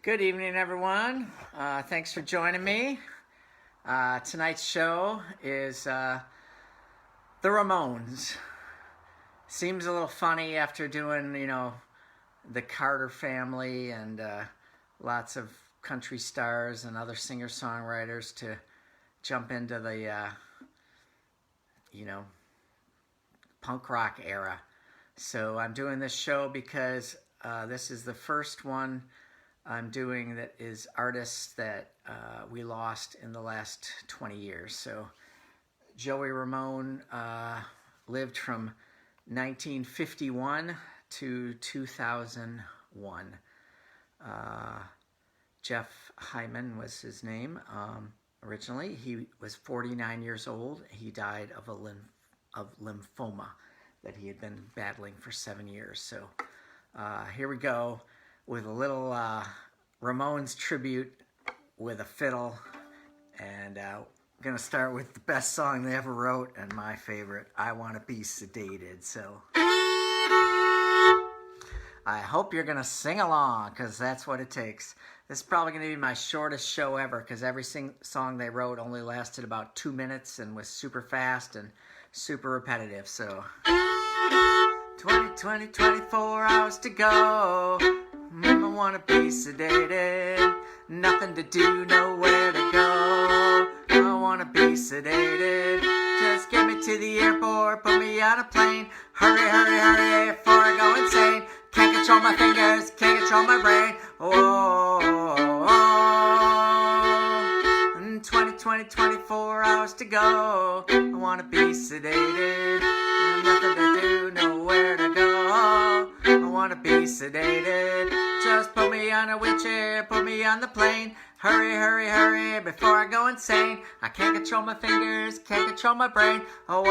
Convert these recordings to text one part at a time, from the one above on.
Good evening, everyone. Thanks for joining me. Tonight's show is the Ramones. Seems a little funny after doing, the Carter family and lots of country stars and other singer-songwriters to jump into the, punk rock era. So I'm doing this show because this is the first one I'm doing that is artists that we lost in the last 20 years. So Joey Ramone lived from 1951 to 2001. Jeff Hyman was his name originally. He was 49 years old. He died of lymphoma that he had been battling for 7 years. So here we go with a little Ramones tribute with a fiddle. And I'm going to start with the best song they ever wrote and my favorite, I Wanna Be Sedated. So I hope you're going to sing along because that's what it takes. This is probably going to be my shortest show ever because every song they wrote only lasted about 2 minutes and was super fast and super repetitive. So 24 hours to go. I wanna be sedated, nothing to do, nowhere to go. I wanna be sedated, just get me to the airport, put me on a plane. Hurry, hurry, hurry, before I go insane. Can't control my fingers, can't control my brain. Oh, 24 hours to go. I wanna be sedated, nothing to do, nowhere to go. I wanna be sedated, just put me on a wheelchair, put me on the plane. Hurry, hurry, hurry, before I go insane. I can't control my fingers, can't control my brain. Oh,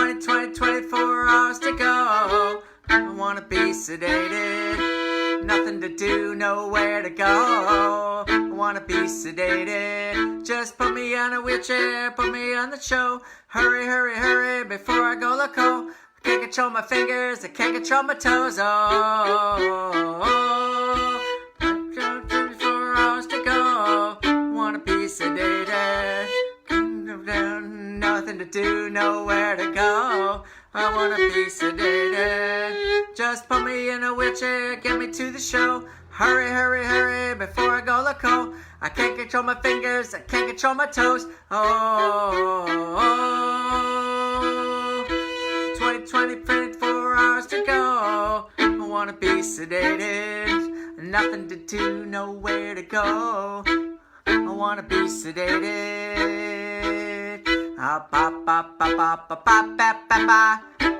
24 hours to go. I wanna be sedated, nothing to do, nowhere to go. I wanna be sedated, just put me on a wheelchair, put me on the show. Hurry, hurry, hurry, before I go loco. I can't control my fingers, I can't control my toes. 24 hours to go. I wanna be sedated, nothing to do, nowhere to go. I wanna be sedated, just put me in a wheelchair, get me to the show. Hurry, hurry, hurry, before I go loco. I can't control my fingers, I can't control my toes. 24 hours to go. I wanna be sedated, nothing to do, nowhere to go. I wanna be sedated. I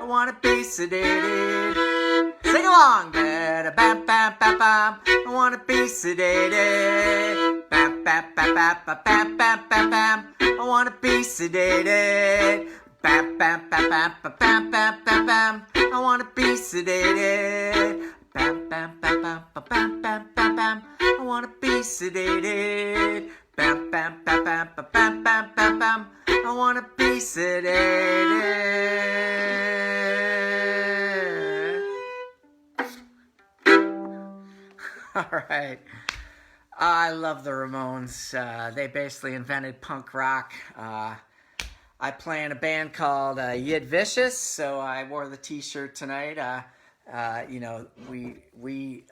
wanna be sedated. Sing along, bam, bam, bam, bam. I wanna be sedated. Bam, bam, bam, bam, bam, bam, bam, bam. I wanna be sedated. Bam, bam, bam, bam, bam, bam, bam, bam. I wanna be sedated. Bam, bam, bam, bam, bam, bam, bam, bam. I wanna be sedated. Bam, bam, bam, bam, bam, bam, bam, bam. I wanna be sedated. All right. I love the Ramones. They basically invented punk rock. I play in a band called Yid Vicious, so I wore the t-shirt tonight. We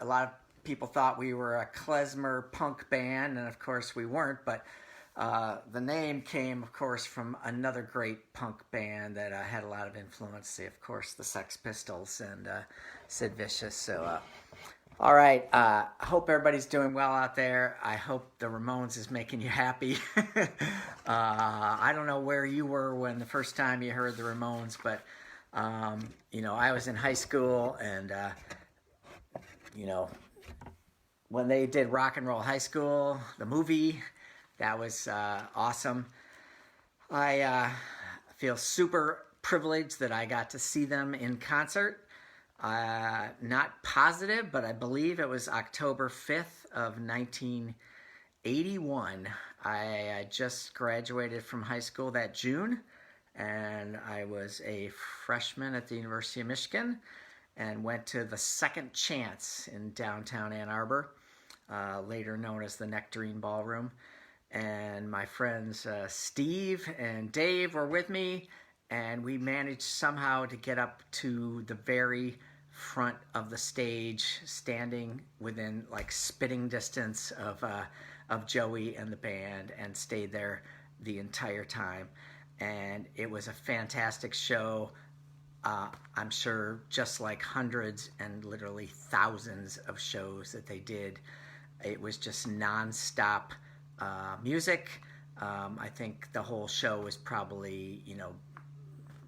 a lot of people thought we were a klezmer punk band, and of course we weren't, but the name came, of course, from another great punk band that had a lot of influence, of course, the Sex Pistols and Sid Vicious. So, all right, I hope everybody's doing well out there. I hope the Ramones is making you happy. I don't know where you were when the first time you heard the Ramones, but, I was in high school, and, when they did Rock and Roll High School, the movie, that was awesome. I feel super privileged that I got to see them in concert. Not positive, but I believe it was October 5th of 1981. I just graduated from high school that June, and I was a freshman at the University of Michigan and went to the Second Chance in downtown Ann Arbor, later known as the Nectarine Ballroom. And my friends Steve and Dave were with me, and we managed somehow to get up to the very front of the stage, standing within like spitting distance of Joey and the band, and stayed there the entire time. And it was a fantastic show. I'm sure just like hundreds and literally thousands of shows that they did, it was just nonstop music. I think the whole show was probably,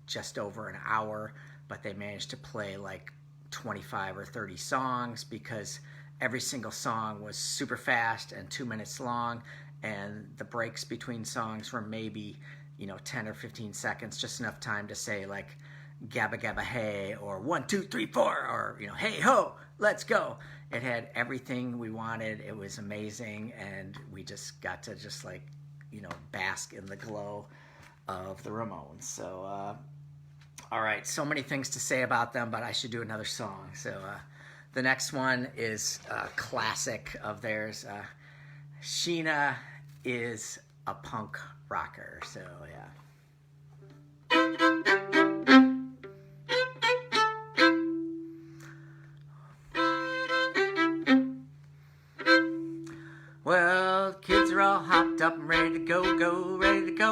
just over an hour, but they managed to play like 25 or 30 songs because every single song was super fast and 2 minutes long, and the breaks between songs were maybe 10 or 15 seconds, just enough time to say like gabba gabba hey, or 1 2 3 4, or hey ho, let's go. It had everything we wanted. It was amazing, and we just got to just like bask in the glow of the Ramones. So all right, so many things to say about them, but I should do another song. So the next one is a classic of theirs. Sheena is a punk rocker. So yeah. Well, kids are all hopped up and ready to go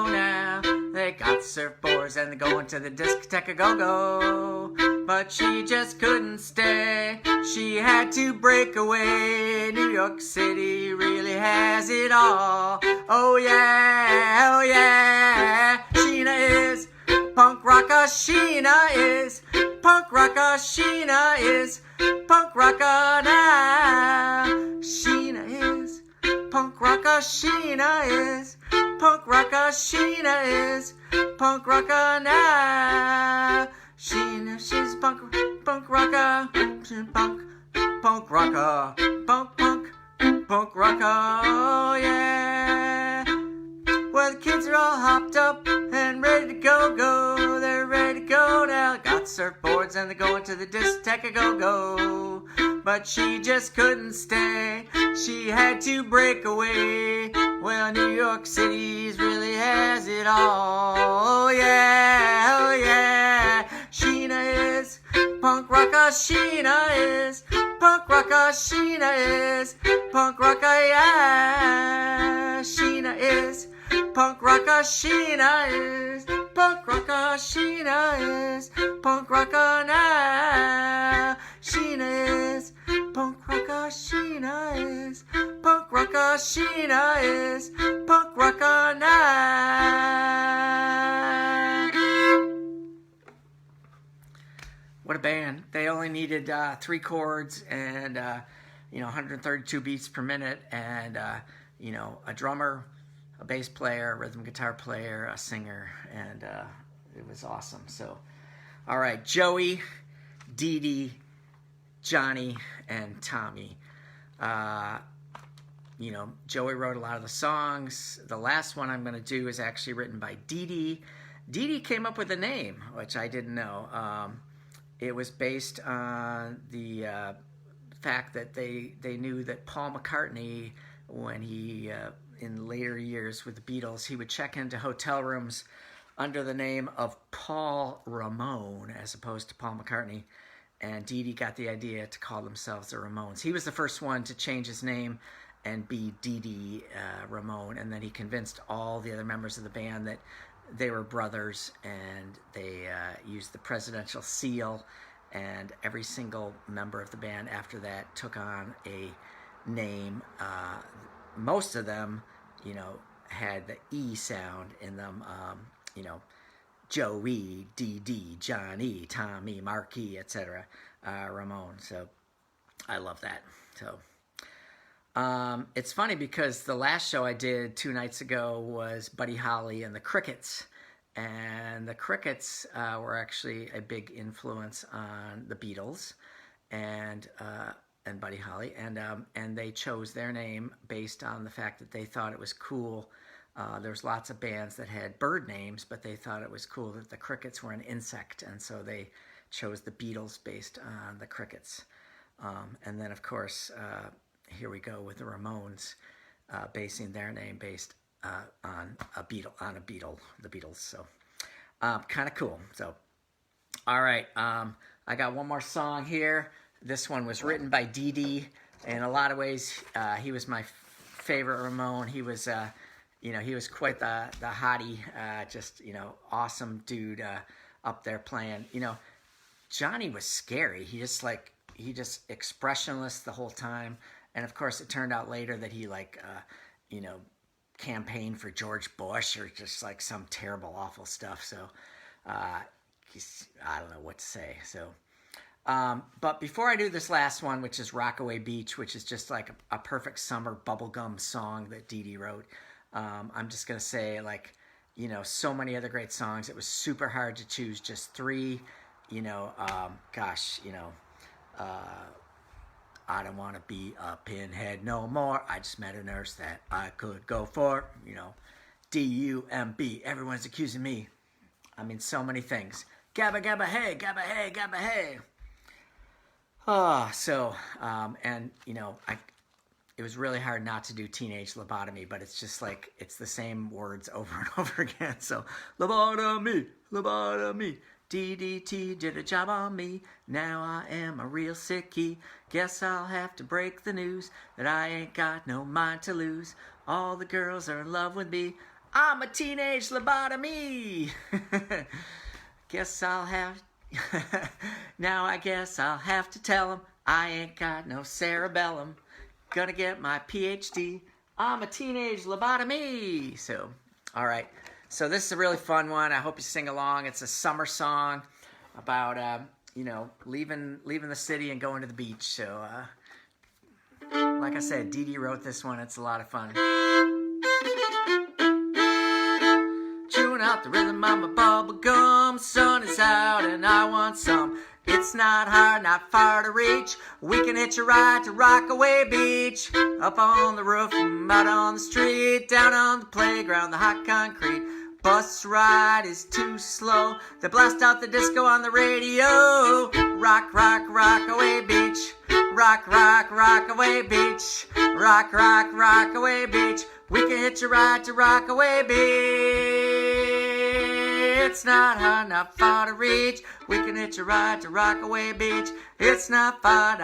now. They got surfboards and they're going to the discotheque a go-go. But she just couldn't stay. She had to break away. New York City really has it all. Oh yeah, oh yeah. Sheena is punk rocker. Sheena is punk rocker. Sheena is punk rocker now. Sheena is punk rocker. Sheena is punk rocker. Sheena is punk rocker now. Sheena, she's punk rocker. She's punk rocker. Punk rocker. Oh yeah. Well, the kids are all hopped up and ready to go. They're ready to go now. Got surfboards and they're going to the discotheque a go. But she just couldn't stay. She had to break away. Well, New York City's really has it all. Oh yeah, oh yeah. Sheena is punk rocker. Sheena is punk rocker. Sheena is punk rocker. Yeah. Sheena is punk rocker. Sheena is punk rocker. Sheena is punk rocker now. Sheena is punk rocker. Sheena is punk rocker. Sheena is punk rocker now. What a band. They only needed 3 chords and 132 beats per minute, and a drummer, a bass player, a rhythm guitar player, a singer, and it was awesome. So all right, Joey, Dee Dee, Johnny, and Tommy. Joey wrote a lot of the songs. The last one I'm going to do is actually written by Dee Dee. Dee Dee came up with the name, which I didn't know. It was based on the fact that they knew that Paul McCartney, when he, in later years with the Beatles, he would check into hotel rooms under the name of Paul Ramone as opposed to Paul McCartney. And Dee Dee got the idea to call themselves the Ramones. He was the first one to change his name and be Dee Dee Ramone, and then he convinced all the other members of the band that they were brothers, and they used the presidential seal, and every single member of the band after that took on a name. Most of them, had the E sound in them, Joey, Dee Dee, Johnny, Tommy, Marky, etc. Ramone. So I love that. So it's funny because the last show I did 2 nights ago was Buddy Holly and the Crickets. And the Crickets were actually a big influence on the Beatles and Buddy Holly. And they chose their name based on the fact that they thought it was cool There's lots of bands that had bird names, but they thought it was cool that the crickets were an insect, and so they chose the Beatles based on the crickets. And then, of course, here we go with the Ramones, basing their name based on a beetle, the Beatles. So, kind of cool. So, all right, I got one more song here. This one was written by D. In a lot of ways, he was my favorite Ramone. He was, he was quite the hottie, just, awesome dude up there playing. Johnny was scary. He just expressionless the whole time. And of course, it turned out later that he campaigned for George Bush or just like some terrible, awful stuff. So, I don't know what to say. So, but before I do this last one, which is Rockaway Beach, which is just like a perfect summer bubblegum song that Dee wrote, I'm just going to say, so many other great songs. It was super hard to choose just three. I don't want to be a pinhead no more. I just met a nurse that I could go for. D-U-M-B. Everyone's accusing me. I mean, so many things. Gabba, gabba, hey, gabba, hey, gabba, hey. It was really hard not to do Teenage Lobotomy, but it's just it's the same words over and over again. So, lobotomy, lobotomy. DDT did a job on me. Now I am a real sickie. Guess I'll have to break the news that I ain't got no mind to lose. All the girls are in love with me. I'm a teenage lobotomy. Guess I'll have... Now I guess I'll have to tell them I ain't got no cerebellum. Gonna get my PhD. I'm a teenage lobotomy. So, all right. So this is a really fun one. I hope you sing along. It's a summer song about, leaving the city and going to the beach. So, like I said, Dee wrote this one. It's a lot of fun. Chewing out the rhythm of my bubble gum. Sun is out and I want some. It's not hard, not far to reach. We can hitch a ride to Rockaway Beach. Up on the roof, out on the street, down on the playground, the hot concrete. Bus ride is too slow. They blast out the disco on the radio. Rock, rock, Rockaway Beach. Rock, rock, Rockaway Beach. Rock, rock, Rockaway Beach. We can hitch a ride to Rockaway Beach. It's not hard, not far to reach. We can hitch a ride to Rockaway Beach. It's not far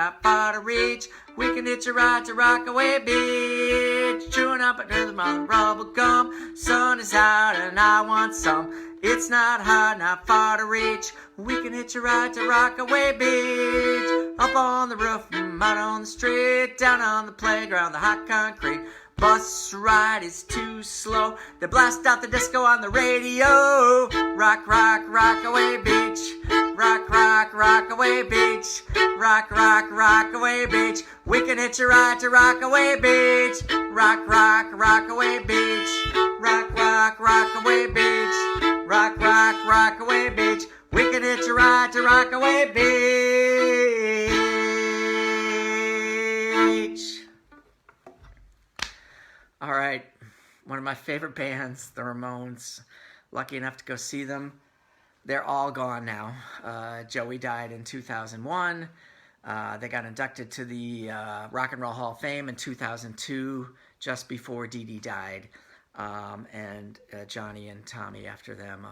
to reach. We can hitch a ride to Rockaway Beach. Chewing up another mother rubble gum. Sun is out and I want some. It's not hard, not far to reach. We can hitch a ride to Rockaway Beach. Up on the roof, out on the street, down on the playground, the hot concrete. Bus ride is too slow. They blast out the disco on the radio. Rock, rock, Rockaway Beach. Rock, rock, Rockaway Beach. Rock, rock, Rockaway Beach. We can hitch a ride to Rockaway Beach. Rock, rock, Rockaway Beach. Rock, rock, Rockaway Beach. Rock, rock, Rockaway Beach. We can hitch a ride to Rockaway Beach. All right, one of my favorite bands, the Ramones. Lucky enough to go see them. They're all gone now. Joey died in 2001. They got inducted to the Rock and Roll Hall of Fame in 2002, just before Dee Dee died, and Johnny and Tommy after them.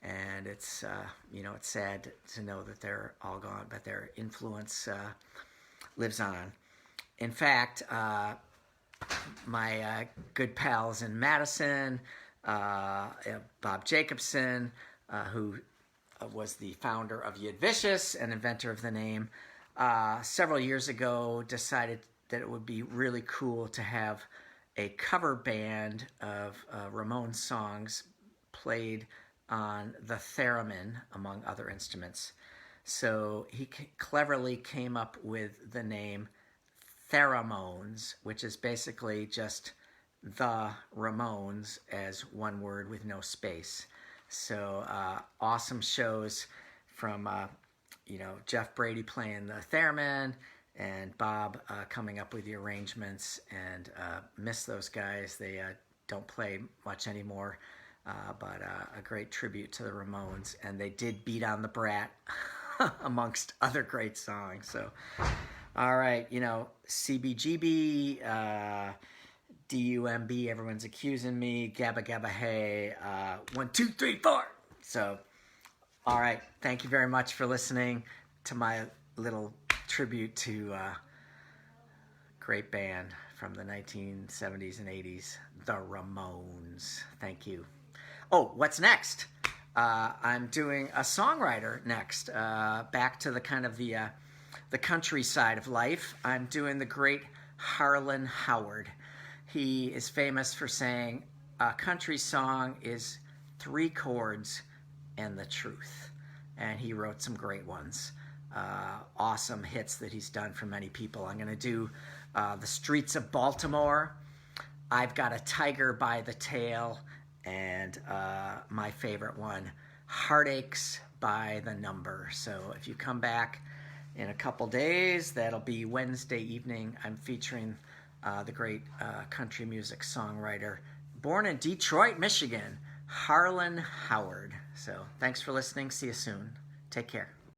And it's it's sad to know that they're all gone, but their influence lives on. In fact, my good pals in Madison, Bob Jacobson, who was the founder of Yid Vicious and inventor of the name, several years ago decided that it would be really cool to have a cover band of Ramones songs played on the theremin, among other instruments. So he cleverly came up with the name Ramones, which is basically just the Ramones as one word with no space. So awesome shows from Jeff Brady playing the theremin and Bob coming up with the arrangements, and miss those guys. They don't play much anymore, but a great tribute to the Ramones. And they did Beat on the Brat amongst other great songs. So, all right, you know, CBGB, DUMB, everyone's accusing me, Gabba Gabba Hey, 1, 2, 3, 4. So, all right, thank you very much for listening to my little tribute to great band from the 1970s and 80s, the Ramones. Thank you. Oh, what's next? I'm doing a songwriter next. Back to the kind of the country side of life. I'm doing the great Harlan Howard. He is famous for saying a country song is 3 chords and the truth. And he wrote some great ones. Awesome hits that he's done for many people. I'm going to do The Streets of Baltimore, I've Got a Tiger by the Tail, and my favorite one, Heartaches by the Number. So if you come back in a couple days, that'll be Wednesday evening, I'm featuring the great country music songwriter, born in Detroit, Michigan, Harlan Howard. So thanks for listening. See you soon. Take care.